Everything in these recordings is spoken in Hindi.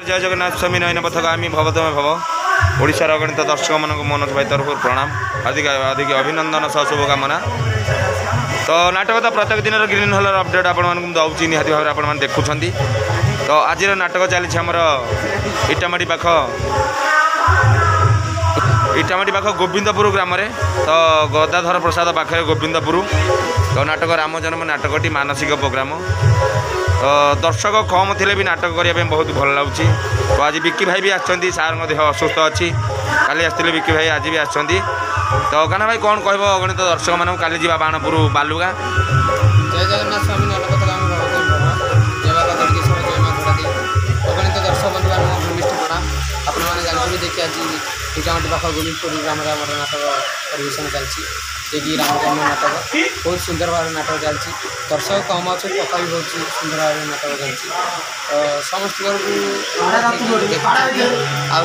जय जगन्नाथ स्वामी नयन पथगामी भवतमे भव ओडिशार अगणित दर्शक मान मनोज भाई तरफ प्रणाम अधिक अधिक अभिनंदन सह शुभकामना। तो नाटक तो प्रत्येक दिन ग्रीन हॉलर अपडेट आपको दूसरी निहाती भाव में देखुं। तो आज नाटक चली आमर इटामाटी पाख गोविंदपुर ग्राम तो गदाधर प्रसाद पाखे गोविंदपुर। तो नाटक राम जन्म नाटकटी मानसिक प्रोग्राम। तो दर्शक कम थे भी नाटक करने बहुत भल लगुच। तो आज विक्की भाई भी आसर देह असुस्थ अच्छी काली आसते विक्की भाई आज भी आसर। तो काना भाई कौन कह अगणित दर्शक मानक काली जा बाणपुर बालुगा। जय जगन्नाथ स्वामी नलपतगामी अगणित दर्शक बंधु भूमिष्ठ प्रणाम। आपण मैंने जानते देखिए आज इटामाटी पाख गोविंदपुर ग्राम नाटक परिवेशन चलती कि राम जन्म नाटक बहुत सुंदर भाव नाटक चलती। दर्शक कम अच्छे कथा भी बहुत सुंदर भाव नाटक चलती। समस्त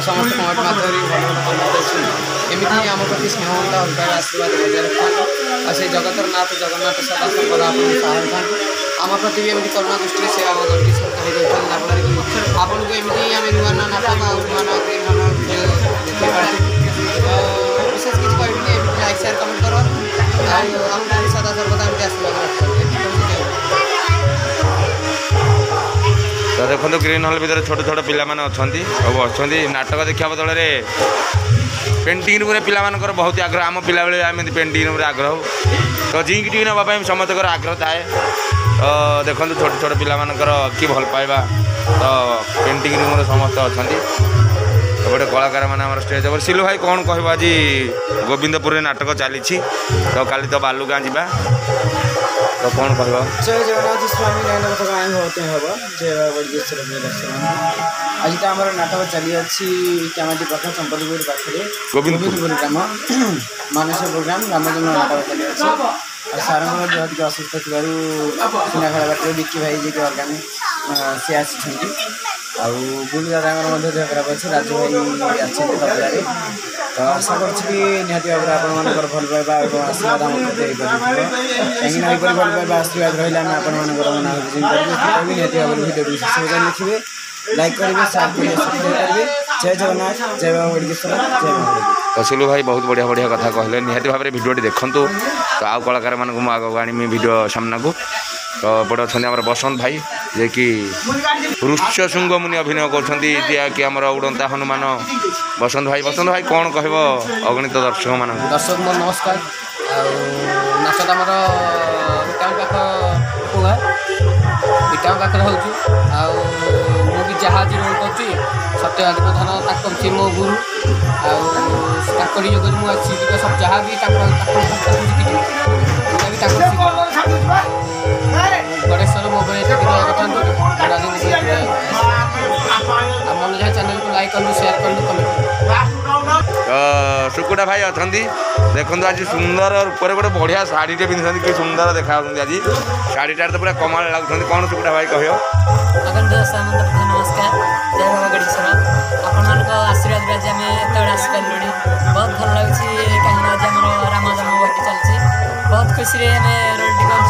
समस्त कमेंट माध्यम एमती आम प्रति स्नेहमता हल्का आशीर्वाद बजाय रखा से जगतर नाथ जगन्नाथ सदा सर्वदा आप सहाय था आम प्रति भी एमती करुणा दृष्टि से आम गति सरकारी आपन को एमती आम नुआ नुआ नाटक विशेष किसी कह लाइक शेयर कमेंट कर सदा सर्वदा एमती आशीर्वाद रखा। तो देखो ग्रीन हॉल भर छोट छोट पिला अच्छा सब अच्छा नाटक देखा बदल पेंटिंग रूम पिलाकर बहुत आग्रह आम पिला बेले आम पेंटिंग रूम आग्रह तो जिंक टी नापी समस्त आग्रह थाए। तो देखो छोट छोट पिलाकर कि भल पाइबा तो पेंटिंग रूम समस्त अच्छा गोटे कलाकार मैंने स्टेज पर सिलु भाई कौन कह आज गोविंदपुर नाटक चली तो काली तो बालुगाँ जा तो कौन कह जय जगन्नाथ स्वामी नयन पथगामी भवतमे भव जय बड़गेश्वर दर्शन। आज तो आम नाटक चली इटामाटी पाख संपतपुर पाखे गोविंदपुर ग्राम मानसिक प्रोग्राम राम जन्म नाटक चली सार बहुत असुस्थ थी सुनाखेड़ा बाटे विक्की भाई जी अर्गामी सी आसी बुलू दादा देह खराब अच्छे राजू भाई आसपे तो आशा करती भाव में भल पाइबा और आशीर्वाद आम प्रति कहीं भल पाइबा आशीर्वाद रही आम आपंकर नाम भी निहती भाव में भिडियो विशेष लिखे लाइक करेंगे शेयर करेंगे सब्सक्राइब करेंगे। जय जगन्नाथ जय बाबा बड़गेश्वर जय बाबा। तो सिलु भाई बहुत बढ़िया बढ़िया कथा कहले निहती भाव में भिडियोटी देखूँ। तो आउ कलाकार मानक आगे आनी भिडियो सामना को तो बड़े अच्छा बसंत भाई जे कि ऋष्यशृंग मुनि अभिनय कर उड़ंता हनुमान बसंत भाई कौन कह अगणित दर्शक मान दर्शक मोर नमस्कार। नाचटा आमर इटाम पाखे हो भी जहाज रोल कर सत्यवादी प्रधान सी मो गुरु आकड़ी जो मुझे सब जहाँ भी गणेश्वर मो मन जहाँ चैनल को लाइक करूँ शेयर करूँ कमेंट। सुकुटा भाई अच्छा देखो आज सुंदर ऊपर गोटे बढ़िया शाढ़ीटे पिंधि कि सुंदर देखा आज शाढ़ीटा तो पूरा कमाल लगुच कौन सुकुटा भाई कह नमस्कार जय बाबा गणेश्वर आपण आशीर्वाद भी आज आम एत आसपार बहुत भल लगे कहीं आज आम राम जन्म बाटी चलती बहुत खुशी आम रोटी कर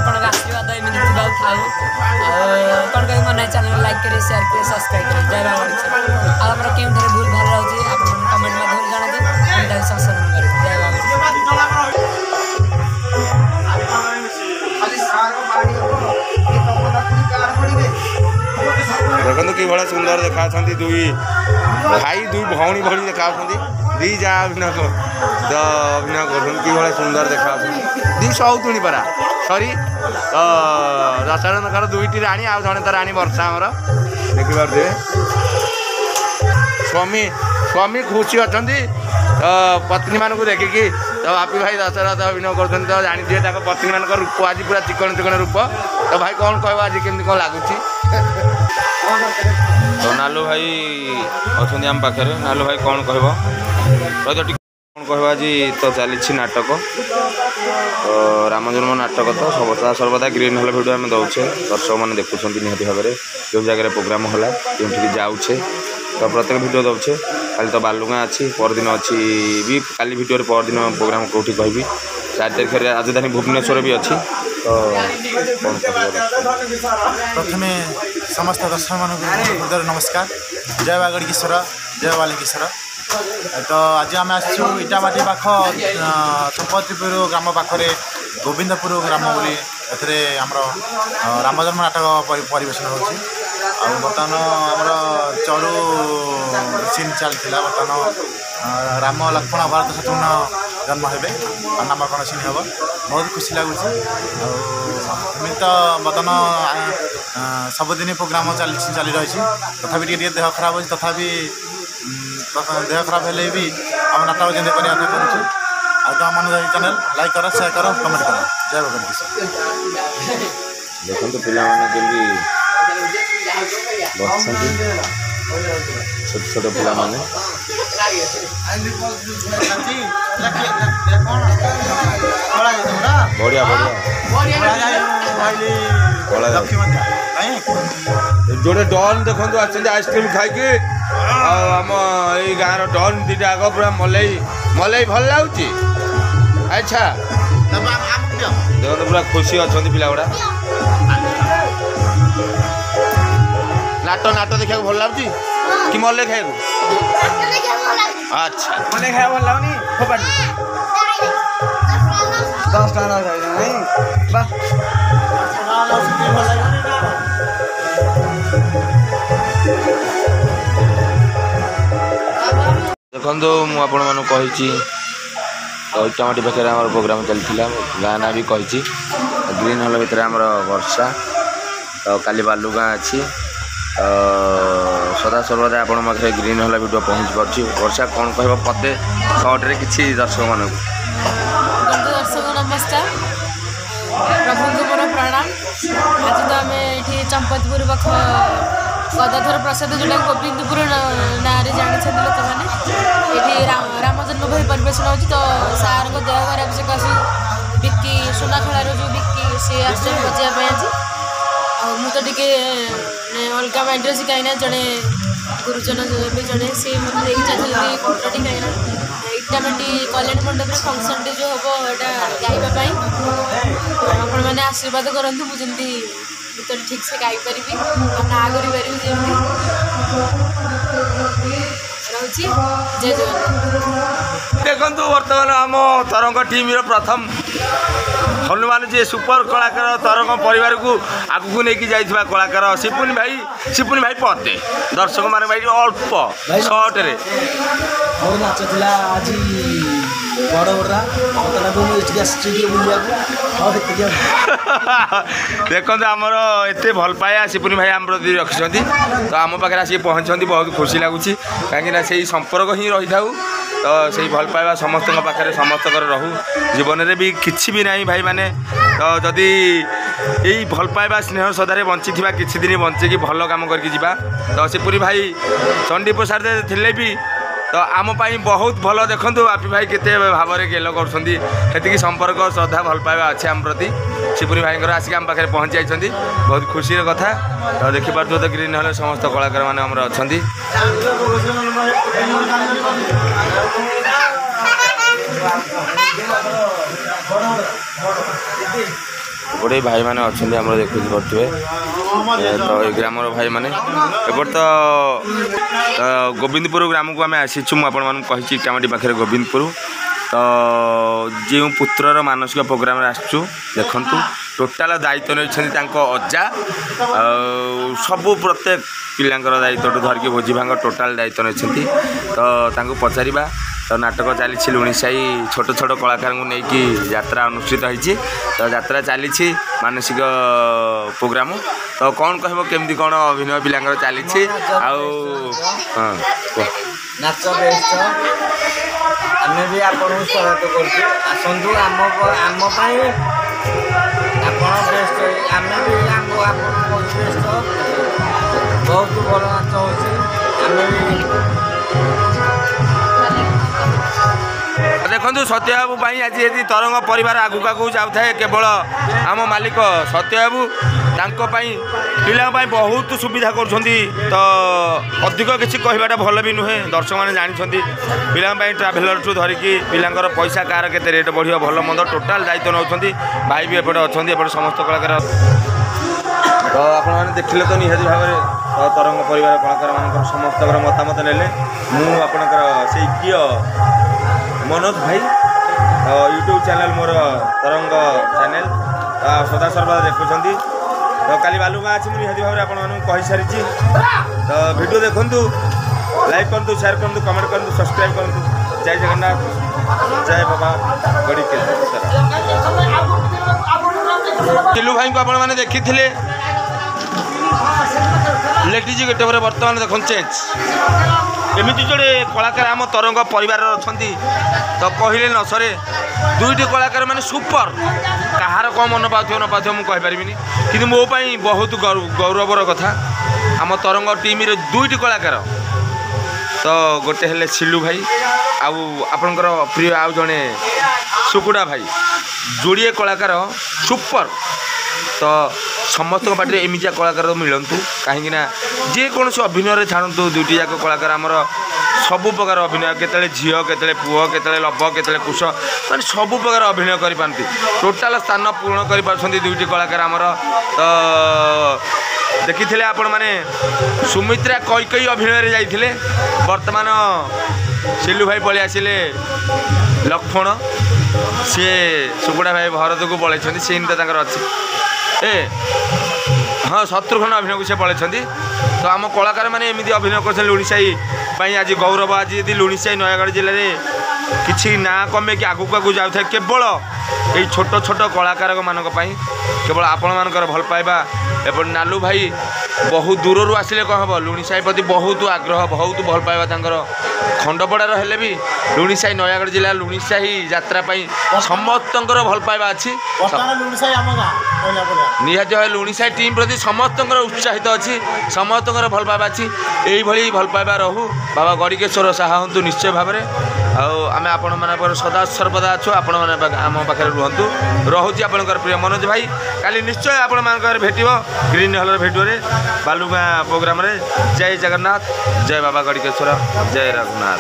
कहीं आशीर्वाद एमती था कौन कह मन चैनल लाइक करें शेयर करें सब्सक्राइब करें। जय बाबा गणेश्वर आम क्यों भूल भल रही आप कमेंट माध्यम जाना संशोधन करें। जय बाबा देखो कि भाई सुंदर देखा दुई भाई दुई भौणी भली देखा दी जा अभिनय तो अभिनय कर सुंदर देखा दी सौतुणी परा सरी तो दशरथकर दुईटी राणी आ जड़े तो राणी वर्षा आमर देखिपे स्वामी स्वामी खुशी अच्छा तो पत्नी मान को देखिकी तो बापी भाई दशरथ अभिनय कर जानी दिए पत्नी मान रूप आज पूरा चिकन चिकन रूप तो भाई कौन कह आज केमती कौन लगुच। तो नालू भाई अच्छा आम पाखे नालू भाई कौन कह कौन कह आज तो चली नाटक तो राम जन्म नाटक तो सर्वदा ग्रीन हॉल भिडियो आम दौचे दर्शक मैंने देखुं निहती भाव में जो जगह प्रोग्राम होला जो जाऊे तो प्रत्येक भिडियो दौचे काली तो बालुगाँ अच्छी परदिन अच्छी भी काली भिडियो परदिन प्रोग्राम कौटी कह 4 तारिख राजधानी भुवनेश्वर भी अच्छी तो प्रथमे समस्त दर्शक मानक नमस्कार। जय बागड़केश्वर, जय बालिकेश्वर। तो आज आम आसु इटामाटी पाख संपत्तिपुर ग्राम पाखे गोविंदपुर ग्राम बोली आमर रामजन्म नाटक परिवेशन होची। बर्तमान आमर चलू सीन चलता बर्तमान राम लक्ष्मण भरत शत्रुघ्न जन्म हे नामकरण सीन हम बहुत खुशी लगुच। तो बर्तमान सबुदिन प्रोग्राम चली रही तथापि देह खराब हो तथापि देह खराब हेले भी आम नाटक जमी करवा करूँ। आ मनोज चैनल लाइक कर, शेयर कर, कमेंट कर। जय बागड़केश्वर। देखो पिलाने छोट छोट पिला माने बढ़िया जोड़े डन देखो आइसक्रीम खाई आम ये गाँव डन दीटा आग पूरा मलई मलई भल लगुच। अच्छा देखो पूरा खुशी अच्छा पिला गुड़ा नाट नाट देखा भल लगुच कि मलई खाइबू? अच्छा मलई खाया भल लगनी फोपाड़ी 10 टाना नहीं बा देखो मुझे इटामाटी पाखे आम प्रोग्राम चलता गाँ ना भी कही ग्रीन हॉल भितर आम वर्षा तो काली बालुगाँ अच्छी सदा सर्वदा आपण पाखे ग्रीन हॉल भिडियो पहुँच पार्टी। वर्षा कौन कह पदे सर्टे किसी दर्शक मान दर्शक नमस्कार, प्रभु को मोर प्रणाम। आज तो आम ये चंपतपुर पाख गदाधर प्रसाद जोड़ा गोविंदपुर ना जानी लोक मैंने ये राम जन्म भाई परिवेशन हो। तो सार को देह खराब सकाशे बिक्की सुनाखेलार जो बिक्की सी आस बजाई आज मुझे टी अलग माइंड से कहीं जड़े गुरुजन भी जड़े सी मतलब देखी चाहिए फोटोटी कहीं इटामाटी कल्याण मंडप फंक्शन टी जो हम यहाँ गाइबा मैंने आशीर्वाद करूँ मुझे गीत ठीक से गाई पारि ना करी जमी रही। जय जगन्नाथ। देखु बर्तमान आम तरंग टीम प्रथम हनुमान जी सुपर कलाकार तरंग परिवार को आगू नहीं जाइए कलाकार सिपुन भाई पदे दर्शक मान भाई अल्प सर्टे मोर नाच था आज बड़ बड़ा देखो आमर एत भल पाया सिपुन भाई आम प्रति रखिंट तो आम पाखे आसिक पहुँचती बहुत खुशी लगुच कहीं से संपर्क ही रही था। तो से भल पाइबा समस्त पाखे समस्त रहू जीवन में भी किसी भी नहीं भाई माने। तो जदि यही भल पाइबा स्नेह सदारे बंची थी किसी दिन बंचिकी भल कम करके जीवा। तो सिपुन भाई चंडी प्रसाद थे भी तो आम बहुत भल देखूँ आपी भाई केते भाव में गेल कर संपर्क श्रद्धा भल पाइबा अच्छे आम प्रति सिपुन भाई आसिक आम पाखे पहुँची जाइए बहुत खुशी कथा। तो देखिपे तो ग्रीन हॉल समस्त कलाकार मैंने आमर अच्छा गोटे भाई मैंने अच्छा देखुच पड़े। तो ये ग्रामर भाई मैंने एपट तो गोविंदपुर ग्राम को आम आसीचु मुझे इटामाटी पाखे गोविंदपुर। तो जो पुत्रर मानसिक प्रोग्राम आसचु देखु टोटाल दायित्व नहीं अजा सबू प्रत्येक पिलांकर दायित्व धरिकी भोजी भांग टोटाल दायित्व नहीं। तो पचारिबा तो नाटक चली लुणीसाई छोट छोट कलाकार को लेकिन यात्रा अनुष्ठित होती। तो यात्रा चली मानसिक प्रोग्राम तो कौन कह केमती कौन अभिनय पिलांकर चली हाँ नाच बेस्ट आम भी आपको स्वागत करूँ आम बेस्ट आम भी बेस्ट बहुत बड़ नाच हो। देखु सत्यबाबू आज यदि तरंग परिवार आगू आगू जाए केवल आम मालिक सत्यबाबू पिला बहुत सुविधा कर। तो अधिक किसी कहवाटा भल भी नुहे दर्शक मैंने जानते पिला ट्राभेलर ठू धरिकी पिलांकर पैसा कार के रेट बढ़िया भल मंद टोटाल दायित्व नौ भाई भी एपटे अच्छा एपटे समस्त कलाकार। तो ଆପଣମାନେ ଦେଖିଲେ ତ ନିହାତି ଭାବରେ ତରଙ୍ଗ ପରିବାର କଳାକାରମାନଙ୍କର ସମସ୍ତଙ୍କର ମତାମତ ନେଲେ। ମୁଁ ଆପଣଙ୍କର ସେଇ ପ୍ରିୟ ମନୋଜ ଭାଇ ୟୁଟ୍ୟୁବ୍ ଚ୍ୟାନେଲ୍ ମୋର ତରଙ୍ଗ ଚ୍ୟାନେଲ୍ ସଦାସର୍ବଦା ଦେଖୁଛନ୍ତି। ତ କାଲି ବାଲୁଗାଁ ଅଛି ମୁଁ ନିହାତି ଭାବରେ ଆପଣମାନଙ୍କୁ କହିସାରିଛି। ତ ଭିଡ଼ିଓ ଦେଖନ୍ତୁ, ଲାଇକ୍ କରନ୍ତୁ, ସେୟାର କରନ୍ତୁ, କମେଣ୍ଟ କରନ୍ତୁ, ସବସ୍କ୍ରାଇବ୍ କରନ୍ତୁ। ଜୟ ଜଗନ୍ନାଥ, ଜୟ ବାବା ଗଡ଼ିକେଶ୍ୱର। ଚିଲୁ ଭାଇଙ୍କୁ ଆପଣମାନେ ଦେଖିଥିଲେ ଲେଟିଜି ଗେଟପରେ, ବର୍ତ୍ତମାନ ଦେଖନ୍ତୁ ଚେଞ୍ଜ। ଏମିତି ଜଣେ କଳାକାର ଆମ ତରଙ୍ଗ ପରିବାରର ଅଛନ୍ତି ତ କହିଲେ ନ ସରେ। ଦୁଇଟି କଳାକାର ମାନେ ସୁପର, କାହାର କ'ଣ ମନ ପାଉଥିବ ନ ପାଉଥିବ ମୁଁ କହିପାରିବିନି, କିନ୍ତୁ ମୋ ପାଇଁ ବହୁତ ଗୌରବର କଥା। ଆମ ତରଙ୍ଗ ଟିମ୍ର ଦୁଇଟି କଳାକାର, ତ ଗୋଟେ ହେଲେ ସିଲୁ ଭାଇ ଆଉ ଆପଣଙ୍କର ପ୍ରିୟ ଆଉ ଜଣେ ସୁକୁଡ଼ା ଭାଇ, ଯୋଡ଼ିଏ କଳାକାର ସୁପର। ତ ସମସ୍ତଙ୍କ ପାଟିରେ ଏମିତିଆ କଳାକାର ମିଳନ୍ତୁ, କାହିଁକିନା ଯେକୌଣସି ଅଭିନୟରେ ଛାଡ଼ନ୍ତୁ, ଦୁଇଟି ଯାକ କଳାକାର ଆମର ସବୁ ପ୍ରକାର ଅଭିନୟ, କେତେବେଳେ ଝିଅ, କେତେବେଳେ ପୁଅ, କେତେବେଳେ ଲବ, କେତେବେଳେ କୁଶ, ମାନେ ସବୁ ପ୍ରକାର ଅଭିନୟ କରିପାରନ୍ତି। ଟୋଟାଲ ସ୍ଥାନ ପୂରଣ କରିପାରୁଛନ୍ତି ଦୁଇଟି କଳାକାର ଆମର। ତ ଦେଖିଥିଲେ ଆପଣମାନେ ସୁମିତ୍ରା କୈକେୟୀ ଅଭିନୟରେ ଯାଇଥିଲେ, ବର୍ତ୍ତମାନ ସିଲୁ ଭାଇ ପଳେଇ ଆସିଲେ ଲକ୍ଷ୍ମଣ, ସିଏ ସୁକୁଡ଼ା ଭାଇ ଭରତକୁ ପଳେଇଛନ୍ତି, ସିନ୍ ତ ତାଙ୍କର ଅଛି। ହଁ ଶତ୍ରୁଘ୍ନ ଅଭିନୟକୁ ସେ ପଳେଇଛନ୍ତି। ତ ଆମ କଳାକାରମାନେ ଏମିତି ଅଭିନୟ କରୁଛନ୍ତି ଲୁଣିସାହି ପାଇଁ ଆଜି ଗୌରବ। ଆଜି ଯଦି ଲୁଣିସାହି ନୟାଗଡ଼ ଜିଲ୍ଲାରେ କିଛି ନାଁ କମେଇକି ଆଗକୁ ଆଗକୁ ଯାଉଥାଏ କେବଳ ଏଇ ଛୋଟ ଛୋଟ କଳାକାରମାନଙ୍କ ପାଇଁ, କେବଳ ଆପଣମାନଙ୍କର ଭଲ ପାଇବା। ଏପଟେ ନାଲୁ ଭାଇ ବହୁ ଦୂରରୁ ଆସିଲେ କ'ଣ ହେବ, ଲୁଣିସାହି ପ୍ରତି ବହୁତ ଆଗ୍ରହ, ବହୁତ ଭଲ ପାଇବା ତାଙ୍କର। ଖଣ୍ଡପଡ଼ାର ହେଲେ ବି ଲୁଣିସାହି ନୟାଗଡ଼ ଜିଲ୍ଲା ଲୁଣିସାହି ଯାତ୍ରା ପାଇଁ ସମସ୍ତଙ୍କର ଭଲ ପାଇବା ଅଛି। ନିହାତି ଭାବେ ଲୁଣିସାହି ଟିମ୍ ପ୍ରତି ସମସ୍ତଙ୍କର ଉତ୍ସାହିତ ଅଛି, ସମସ୍ତଙ୍କର ଭଲ ପାଇବା ଅଛି। ଏଇଭଳି ଭଲ ପାଇବା ରହୁ, ବାବା ଗଡ଼ିକେଶ୍ୱର ସାହା ହୁଅନ୍ତୁ ନିଶ୍ଚୟ ଭାବରେ। ଆଉ ଆମେ ଆପଣମାନଙ୍କର ସଦାସର୍ବଦା ଅଛୁ, ଆପଣମାନେ ଆମ ପାଖରେ ରୁହନ୍ତୁ। ରହୁଛି ଆପଣଙ୍କର ପ୍ରିୟ ମନୋଜ ଭାଇ, କାଲି ନିଶ୍ଚୟ ଆପଣମାନଙ୍କର ଭେଟିବ ଗ୍ରୀନ୍ ହଲ୍ର ଭିଡ଼ିଓରେ, ବାଲୁଗାଁ ପ୍ରୋଗ୍ରାମରେ। ଜୟ ଜଗନ୍ନାଥ, ଜୟ ବାବା ଗଡ଼ିକେଶ୍ୱର, ଜୟ ରଘୁନାଥ।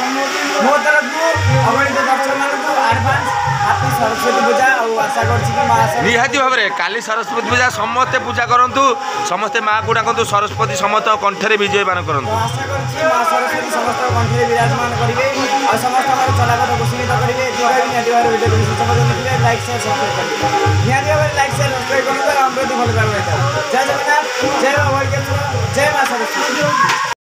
ମୋ ତରଫରୁ ଅଗଣିତ ଦର୍ଶକମାନଙ୍କୁ ଆଡ଼ଭାନ୍ସ ହାପି ସରସ୍ୱତୀ ପୂଜା, ଆଉ ଆଶା କରୁଛି କି ମା ନିହାତି ଭାବରେ କାଲି ସରସ୍ୱତୀ ପୂଜା ସମସ୍ତେ ପୂଜା କରନ୍ତୁ, ସମସ୍ତେ ମାଆକୁ ଡାକନ୍ତୁ, ସରସ୍ୱତୀ ସମସ୍ତଙ୍କ କଣ୍ଠରେ ବିଜୟମାନ କରନ୍ତୁ। ଆଶା କରୁଛି ମା ସରସ୍ୱତୀ ସମସ୍ତଙ୍କ କଣ୍ଠରେ ବିରାଜମାନ କରିବେ ଆଉ ସମସ୍ତଙ୍କର ଚଲାପଥ କୁସୁମିତ କରିବେ। ଏଥିପାଇଁ ନିହାତି ଭାବରେ ଭିଡ଼ିଓକୁ ବିଶେଷ ଦେଖିବେ, ଲାଇକ୍ ସେୟାର ସବସ୍କ୍ରାଇବ୍ କରିବେ। ନିହାତି ଭାବରେ ଲାଇକ୍ ସେୟାର ସବସ୍କ୍ରାଇବ୍ କରନ୍ତୁ, ଆମ ପ୍ରତି ଭଲ ପାଇବା ରହିଥାଉ। ଜୟ ଜଗନ୍ନାଥ, ଜୟ ବାବା ଗଡ଼ିକେଶ୍ୱର, ଜୟ ମା ସରସ୍ୱତୀ।